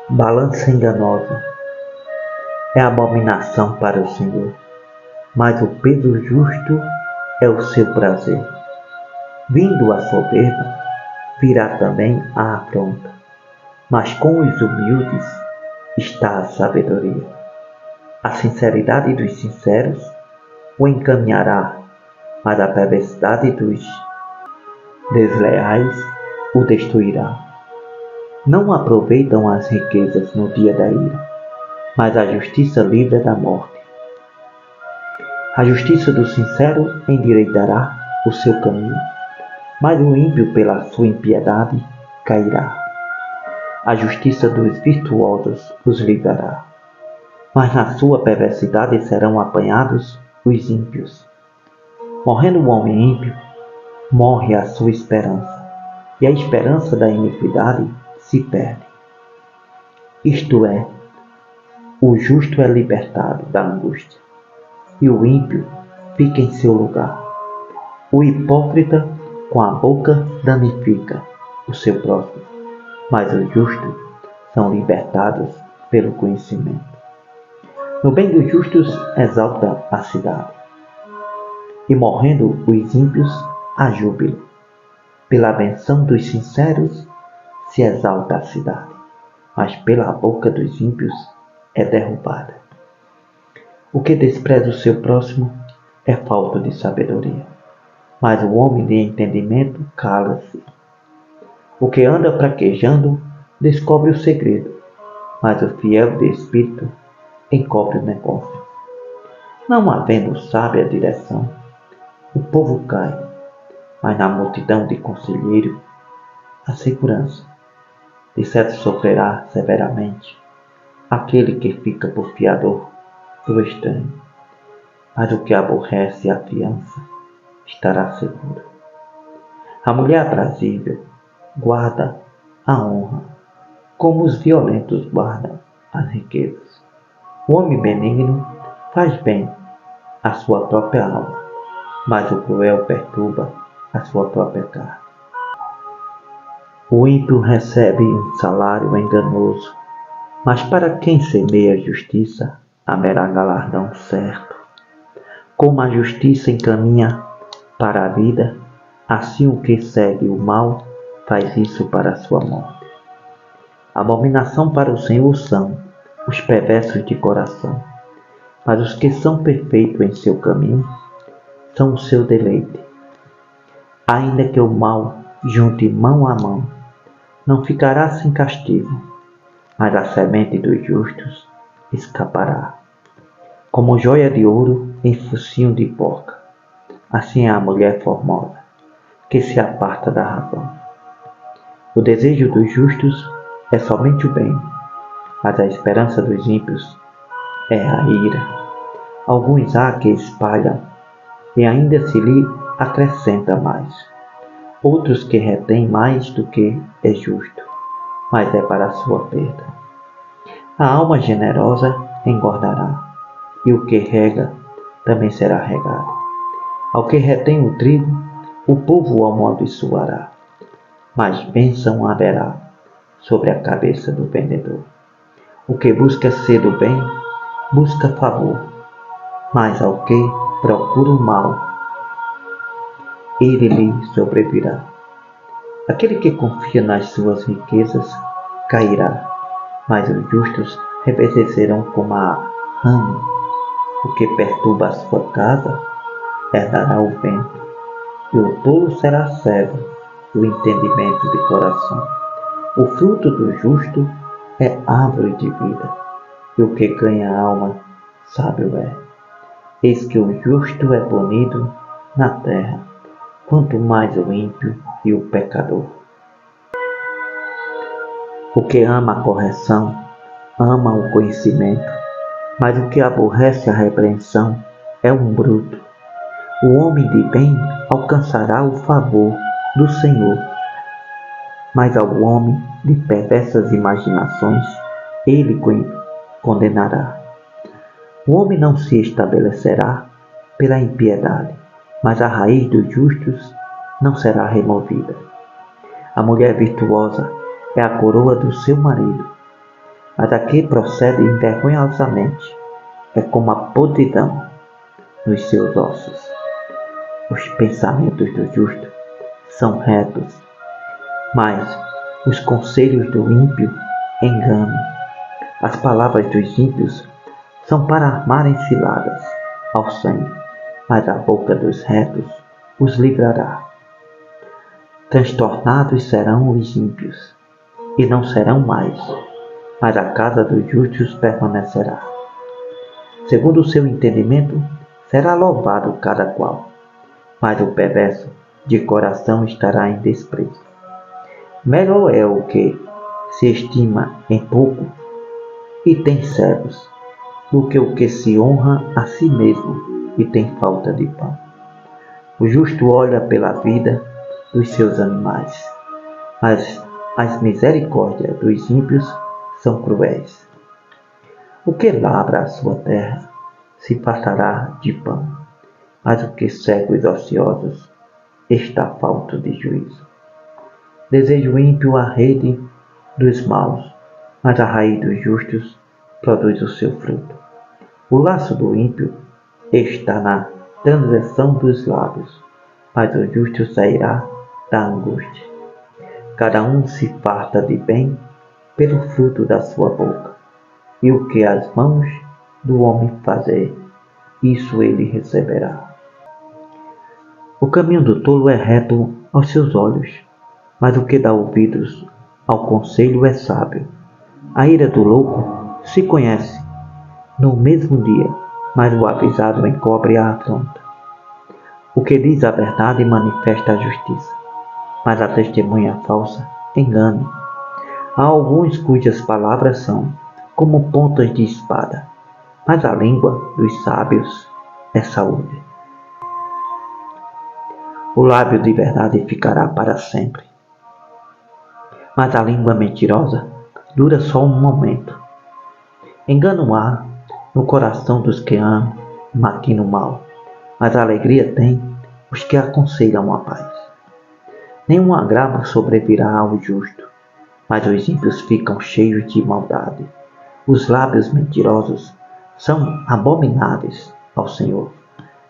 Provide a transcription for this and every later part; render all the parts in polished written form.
Balança enganosa é abominação para o Senhor, mas o peso justo é o seu prazer. Vindo a soberba, virá também a afronta, mas com os humildes está a sabedoria. A sinceridade dos sinceros o encaminhará, mas a perversidade dos desleais o destruirá. Não aproveitam as riquezas no dia da ira, mas a justiça livra da morte. A justiça do sincero endireitará o seu caminho, mas o ímpio pela sua impiedade cairá. A justiça dos virtuosos os livrará, mas na sua perversidade serão apanhados os ímpios. Morrendo o homem ímpio, morre a sua esperança, e a esperança da iniquidade se perde. Isto é, o justo é libertado da angústia, e o ímpio fica em seu lugar. O hipócrita com a boca danifica o seu próximo, mas os justos são libertados pelo conhecimento. No bem dos justos exalta a cidade, e morrendo os ímpios há júbilo. Pela benção dos sinceros se exalta a cidade, mas pela boca dos ímpios é derrubada. O que despreza o seu próximo é falta de sabedoria, mas o homem de entendimento cala-se. O que anda praquejando descobre o segredo, mas o fiel de espírito encobre o negócio. Não havendo sábia direção, o povo cai, mas na multidão de conselheiro a segurança. De certo sofrerá severamente aquele que fica por fiador do estranho, mas o que aborrece a fiança estará seguro. A mulher aprazível guarda a honra, como os violentos guardam as riquezas. O homem benigno faz bem à sua própria alma, mas o cruel perturba a sua própria carne. O ímpio recebe um salário enganoso, mas para quem semeia justiça haverá galardão certo. Como a justiça encaminha para a vida, assim o que segue o mal faz isso para a sua morte. Abominação para o Senhor são os perversos de coração, mas os que são perfeitos em seu caminho são o seu deleite. Ainda que o mal junte mão a mão, não ficará sem castigo, mas a semente dos justos escapará. Como joia de ouro em focinho de porca, assim é a mulher formosa, que se aparta da razão. O desejo dos justos é somente o bem, mas a esperança dos ímpios é a ira. Alguns há que espalham, e ainda se lhe acrescenta mais. Outros que retêm mais do que é justo, mas é para a sua perda. A alma generosa engordará, e o que rega também será regado. Ao que retém o trigo, o povo o amaldiçoará, mas bênção haverá sobre a cabeça do vendedor. O que busca ser do bem, busca favor, mas ao que procura o mal, ele lhe sobrevirá. Aquele que confia nas suas riquezas cairá, mas os justos reverdecerão como a rama. O que perturba a sua casa herdará o vento, e o tolo será cego do entendimento de coração. O fruto do justo é árvore de vida, e o que ganha a alma sábio é. Eis que o justo é banido na terra, quanto mais o ímpio e o pecador. O que ama a correção, ama o conhecimento, mas o que aborrece a repreensão é um bruto. O homem de bem alcançará o favor do Senhor, mas ao homem de perversas imaginações ele condenará. O homem não se estabelecerá pela impiedade, mas a raiz dos justos não será removida. A mulher virtuosa é a coroa do seu marido, mas a que procede envergonhosamente é como a podridão nos seus ossos. Os pensamentos do justo são retos, mas os conselhos do ímpio enganam. As palavras dos ímpios são para armarem ciladas ao sangue, mas a boca dos retos os livrará. Transtornados serão os ímpios, e não serão mais, mas a casa dos justos permanecerá. Segundo o seu entendimento, será louvado cada qual, mas o perverso de coração estará em desprezo. Melhor é o que se estima em pouco e tem servos, do que o que se honra a si mesmo e tem falta de pão. O justo olha pela vida dos seus animais, mas as misericórdias dos ímpios são cruéis. O que lavra a sua terra se fartará de pão, mas o que cega os ociosos está falto de juízo. Deseja o ímpio a rede dos maus, mas a raiz dos justos produz o seu fruto. O laço do ímpio está na transgressão dos lábios, mas o justo sairá da angústia. Cada um se farta de bem pelo fruto da sua boca, e o que as mãos do homem fazer, isso ele receberá. O caminho do tolo é reto aos seus olhos, mas o que dá ouvidos ao conselho é sábio. A ira do louco se conhece no mesmo dia, mas o avisado encobre a afronta. O que diz a verdade manifesta a justiça, mas a testemunha falsa engana. Há alguns cujas palavras são como pontas de espada, mas a língua dos sábios é saúde. O lábio de verdade ficará para sempre, mas a língua mentirosa dura só um momento. Engano há no coração dos que amam e maquinam o mal, mas a alegria tem os que aconselham a paz. Nenhum agravo sobrevirá ao justo, mas os ímpios ficam cheios de maldade. Os lábios mentirosos são abomináveis ao Senhor,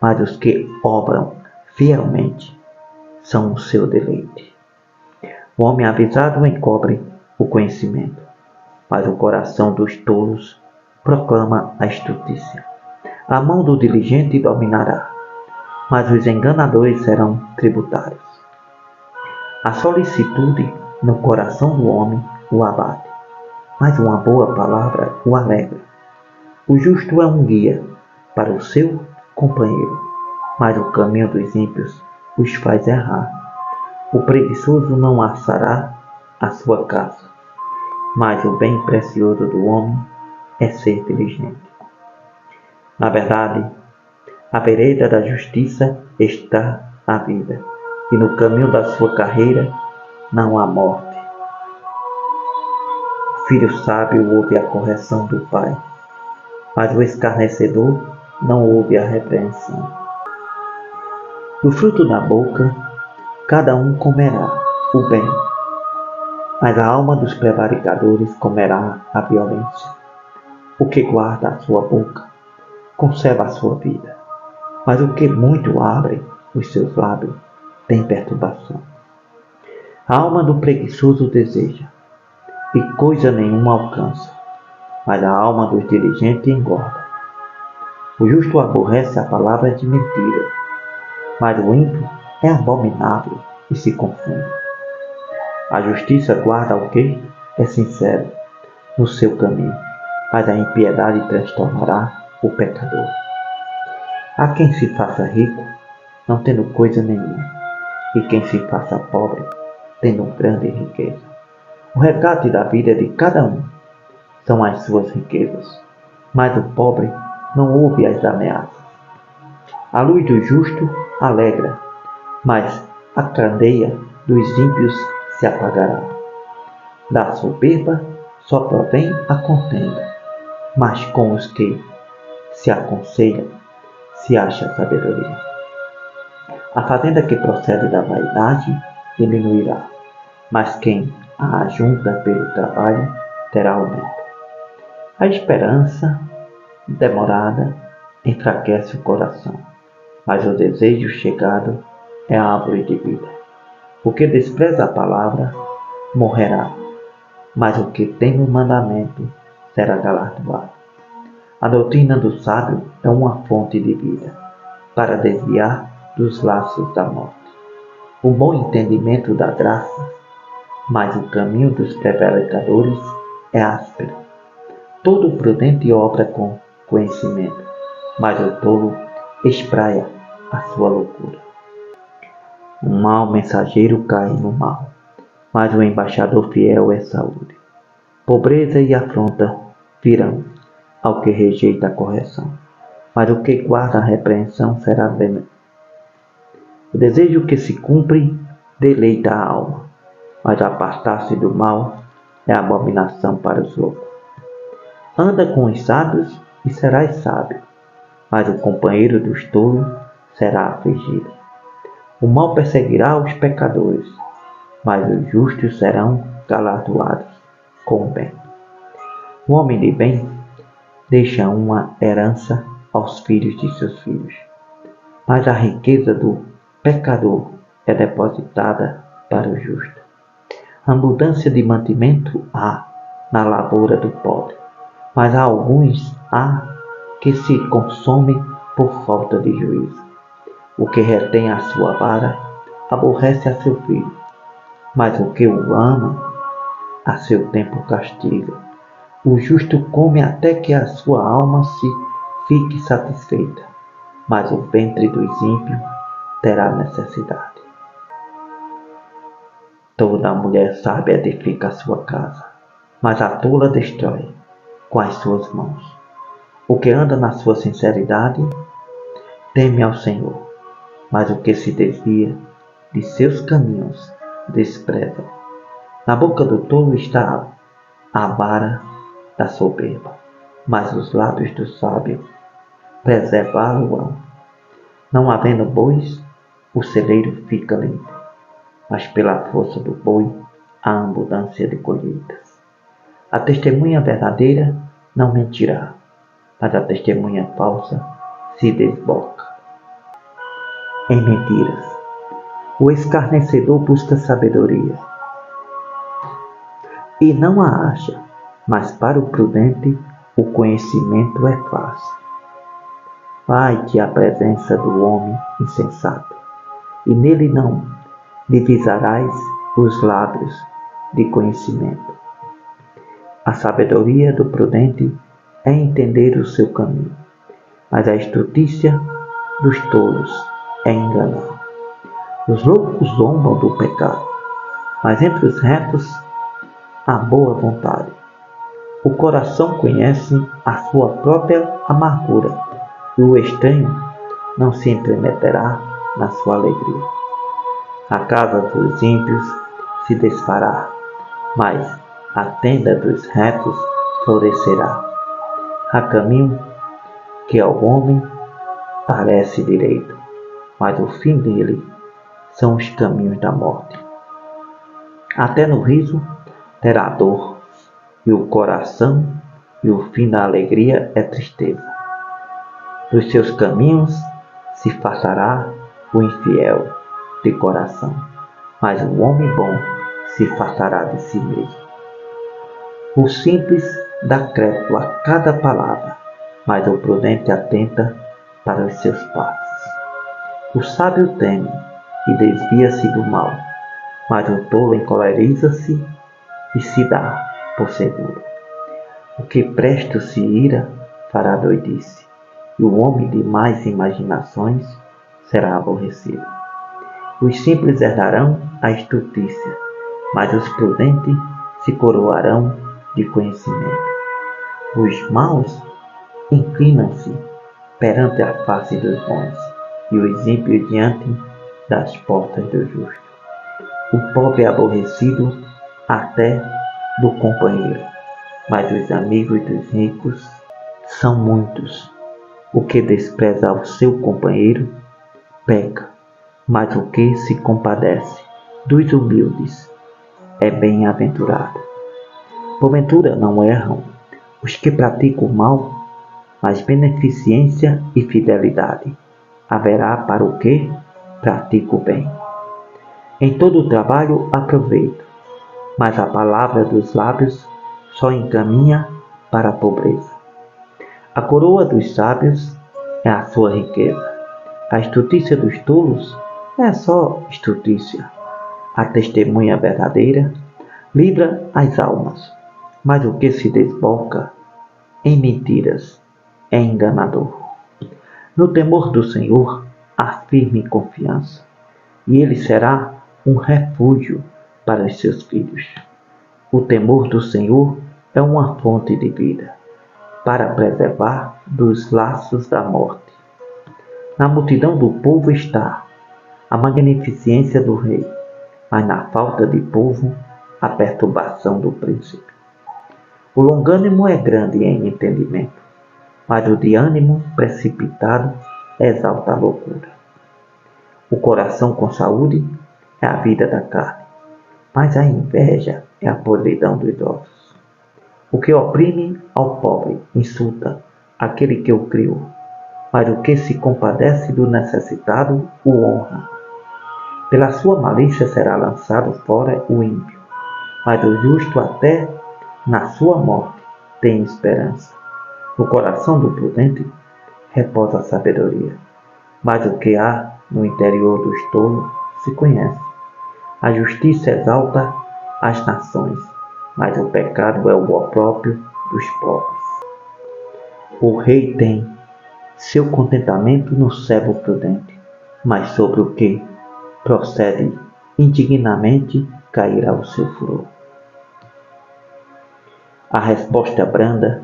mas os que obram fielmente são o seu deleite. O homem avisado encobre o conhecimento, mas o coração dos tolos proclama a estultícia. A mão do diligente dominará, mas os enganadores serão tributários. A solicitude no coração do homem o abate, mas uma boa palavra o alegra. O justo é um guia para o seu companheiro, mas o caminho dos ímpios os faz errar. O preguiçoso não assará a sua casa, mas o bem precioso do homem é ser inteligente. Na verdade, à vereda da justiça está a vida, e no caminho da sua carreira não há morte. O filho sábio ouve a correção do pai, mas o escarnecedor não ouve a repreensão. Do fruto da boca, cada um comerá o bem, mas a alma dos prevaricadores comerá a violência. O que guarda a sua boca, conserva a sua vida, mas o que muito abre os seus lábios tem perturbação. A alma do preguiçoso deseja, e coisa nenhuma alcança, mas a alma dos diligentes engorda. O justo aborrece a palavra de mentira, mas o ímpio é abominável e se confunde. A justiça guarda o que é sincero no seu caminho, mas a impiedade transtornará o pecador. Há quem se faça rico, não tendo coisa nenhuma, e quem se faça pobre, tendo grande riqueza. O resgate da vida de cada um são as suas riquezas, mas o pobre não ouve as ameaças. A luz do justo alegra, mas a candeia dos ímpios se apagará. Da soberba só provém a contenda, mas com os que se aconselham se acha sabedoria. A fazenda que procede da vaidade diminuirá, mas quem a ajunta pelo trabalho terá aumento. A esperança demorada enfraquece o coração, mas o desejo chegado é a árvore de vida. O que despreza a palavra morrerá, mas o que tem o mandamento será galardoado. A doutrina do sábio é uma fonte de vida, para desviar dos laços da morte. O bom entendimento dá graça, mas o caminho dos prevaricadores é áspero. Todo prudente obra com conhecimento, mas o tolo espraia a sua loucura. Um mau mensageiro cai no mal, mas o embaixador fiel é saúde. Pobreza e afronta virão ao que rejeita a correção, mas o que guarda a repreensão será bem. O desejo que se cumpre deleita a alma, mas apartar-se do mal é abominação para os loucos. Anda com os sábios e serás sábio, mas o companheiro dos tolos será afligido. O mal perseguirá os pecadores, mas os justos serão galardoados com o bem. O homem de bem deixa uma herança aos filhos de seus filhos, mas a riqueza do pecador é depositada para o justo. Abundância de mantimento há na lavoura do pobre, mas há alguns que se consomem por falta de juízo. O que retém a sua vara aborrece a seu filho, mas o que o ama a seu tempo castiga. O justo come até que a sua alma se fique satisfeita, mas o ventre dos ímpios terá necessidade. Toda mulher sábia edifica a sua casa, mas a tola destrói com as suas mãos. O que anda na sua sinceridade teme ao Senhor, mas o que se desvia de seus caminhos despreza. Na boca do tolo está a vara da soberba, mas os lábios do sábio preservá-lo-ão. Não havendo bois, o celeiro fica limpo, mas pela força do boi há abundância de colheitas. A testemunha verdadeira não mentirá, mas a testemunha falsa se desboca em mentiras. O escarnecedor busca sabedoria e não a acha, mas para o prudente o conhecimento é fácil. Vai-te à presença do homem insensato, e nele não divisarás os lábios de conhecimento. A sabedoria do prudente é entender o seu caminho, mas a estultícia dos tolos é enganar. Os loucos zombam do pecado, mas entre os retos há boa vontade. O coração conhece a sua própria amargura, e o estranho não se entremeterá na sua alegria. A casa dos ímpios se desfará, mas a tenda dos retos florescerá. Há caminho que ao homem parece direito, mas o fim dele são os caminhos da morte. Até no riso terá dor, e o coração, e o fim da alegria é tristeza. Dos seus caminhos se fartará o infiel de coração, mas o homem bom se fartará de si mesmo. O simples dá crédito a cada palavra, mas o prudente atenta para os seus passos. O sábio teme e desvia-se do mal, mas o tolo encoleriza-se e se dá por seguro. O que presto se ira fará doidice, e o homem de mais imaginações será aborrecido. Os simples herdarão a estultícia, mas os prudentes se coroarão de conhecimento. Os maus inclinam-se perante a face dos bons, e os ímpios diante das portas do justo. O pobre é aborrecido até do companheiro, mas os amigos dos ricos são muitos. O que despreza o seu companheiro peca, mas o que se compadece dos humildes é bem-aventurado. Porventura não erram Os que praticam o mal, mas beneficência e fidelidade haverá para o que pratica o bem. Em todo o trabalho aproveito, mas a palavra dos lábios só encaminha para a pobreza. A coroa dos sábios é a sua riqueza. A estutícia dos tolos é só estutícia. A testemunha verdadeira livra as almas, mas o que se desboca em mentiras é enganador. No temor do Senhor há firme confiança, e ele será um refúgio para os seus filhos. O temor do Senhor é uma fonte de vida, para preservar dos laços da morte. Na multidão do povo está a magnificência do rei, mas na falta de povo, a perturbação do príncipe. O longânimo é grande em entendimento, mas o de ânimo precipitado exalta a loucura. O coração com saúde é a vida da carne, mas a inveja é a podridão dos ossos. O que oprime ao pobre insulta aquele que o criou, mas o que se compadece do necessitado o honra. Pela sua malícia será lançado fora o ímpio, mas o justo até na sua morte tem esperança. No coração do prudente reposa a sabedoria, mas o que há no interior dos tolos se conhece. A justiça exalta as nações, mas o pecado é o opróbrio dos pobres. O rei tem seu contentamento no servo prudente, mas sobre o que procede indignamente cairá o seu furor. A resposta branda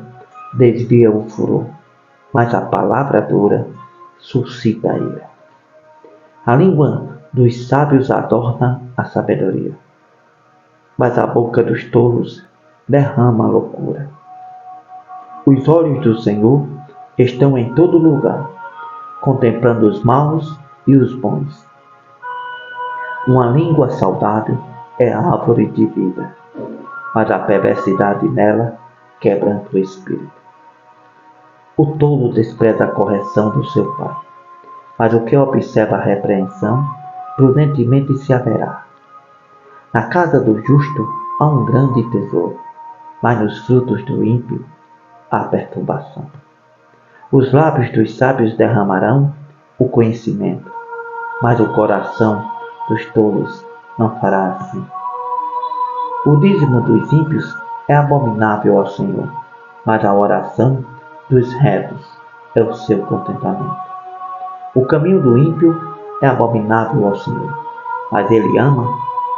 desvia o furor, mas a palavra dura suscita a ira. A língua dos sábios adorna a sabedoria, mas a boca dos tolos derrama a loucura. Os olhos do Senhor estão em todo lugar, contemplando os maus e os bons. Uma língua saudável é a árvore de vida, mas a perversidade nela quebranta o espírito. O tolo despreza a correção do seu pai, mas o que observa a repreensão, prudentemente se haverá. Na casa do justo há um grande tesouro, mas nos frutos do ímpio há perturbação. Os lábios dos sábios derramarão o conhecimento, mas o coração dos tolos não fará assim. O dízimo dos ímpios é abominável ao Senhor, mas a oração dos retos é o seu contentamento. O caminho do ímpio é abominável ao Senhor, mas ele ama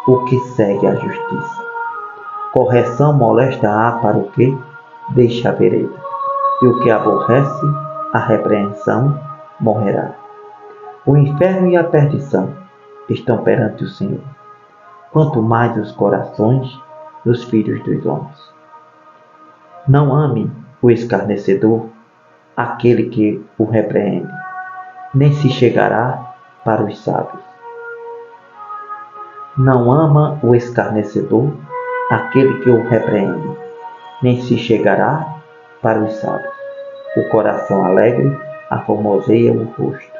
o que segue a justiça. Correção molesta há para o que deixa a vereda, e o que aborrece a repreensão morrerá. O inferno e a perdição estão perante o Senhor, quanto mais os corações dos filhos dos homens. Não ame o escarnecedor, aquele que o repreende, nem se chegará para os sábios. Não ama o escarnecedor, aquele que o repreende, nem se chegará para os sábios. O coração alegre aformoseia o rosto,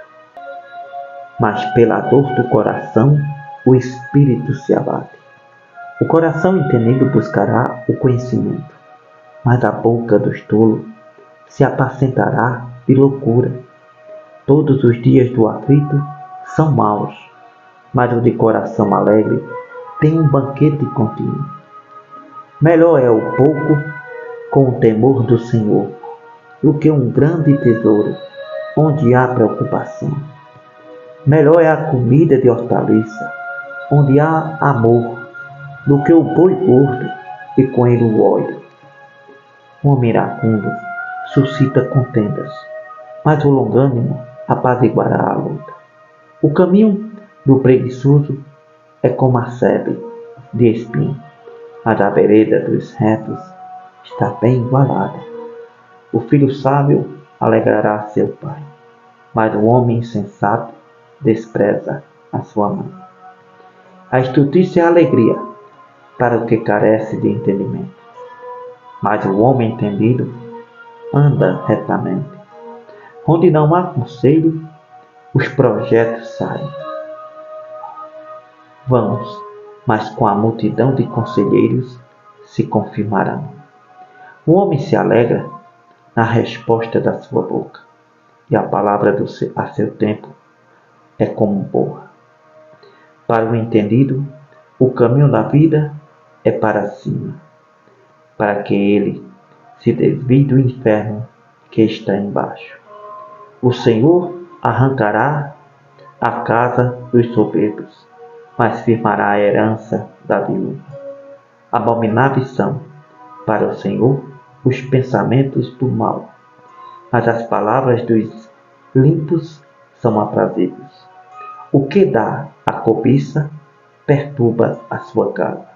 mas pela dor do coração o espírito se abate. O coração entendido buscará o conhecimento, mas a boca dos tolos se apacentará de loucura. Todos os dias do aflito são maus, mas o de coração alegre tem um banquete contínuo. Melhor é o pouco com o temor do Senhor do que um grande tesouro onde há preocupação. Melhor é a comida de hortaliça onde há amor do que o boi gordo e com ele o óleo. O homem iracundo suscita contendas, mas o longânimo apaziguará a luta. O caminho do preguiçoso é como a sebe de espinho, mas a vereda dos retos está bem igualada. O filho sábio alegrará seu pai, mas o homem insensato despreza a sua mãe. A estultícia é a alegria para o que carece de entendimento, mas o homem entendido anda retamente. Onde não há conselho, os projetos saem vãos, mas com a multidão de conselheiros se confirmarão. O homem se alegra na resposta da sua boca, e a palavra a seu tempo é como boa. Para o entendido, o caminho da vida é para cima, para que ele se desvie do inferno que está embaixo. O Senhor arrancará a casa dos soberbos, mas firmará a herança da viúva. Abomináveis são para o Senhor os pensamentos do mal, mas as palavras dos limpos são aprazíveis. O que dá a cobiça perturba a sua casa,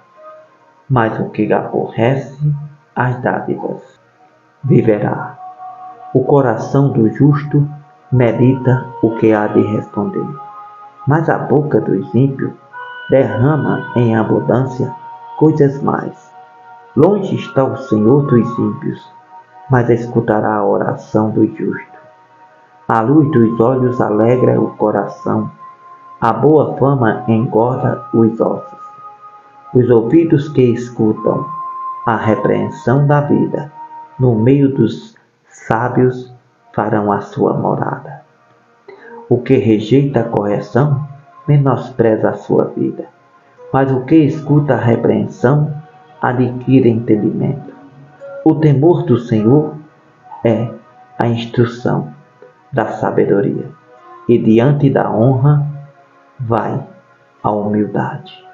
mas o que aborrece as dádivas viverá. O coração do justo medita o que há de responder, mas a boca dos ímpios derrama em abundância coisas más. Longe está o Senhor dos ímpios, mas escutará a oração do justo. A luz dos olhos alegra o coração, a boa fama engorda os ossos. Os ouvidos que escutam a repreensão da vida, no meio dos sábios farão a sua morada. O que rejeita a correção, menospreza a sua vida, mas o que escuta a repreensão, adquire entendimento. O temor do Senhor é a instrução da sabedoria, e diante da honra vai a humildade.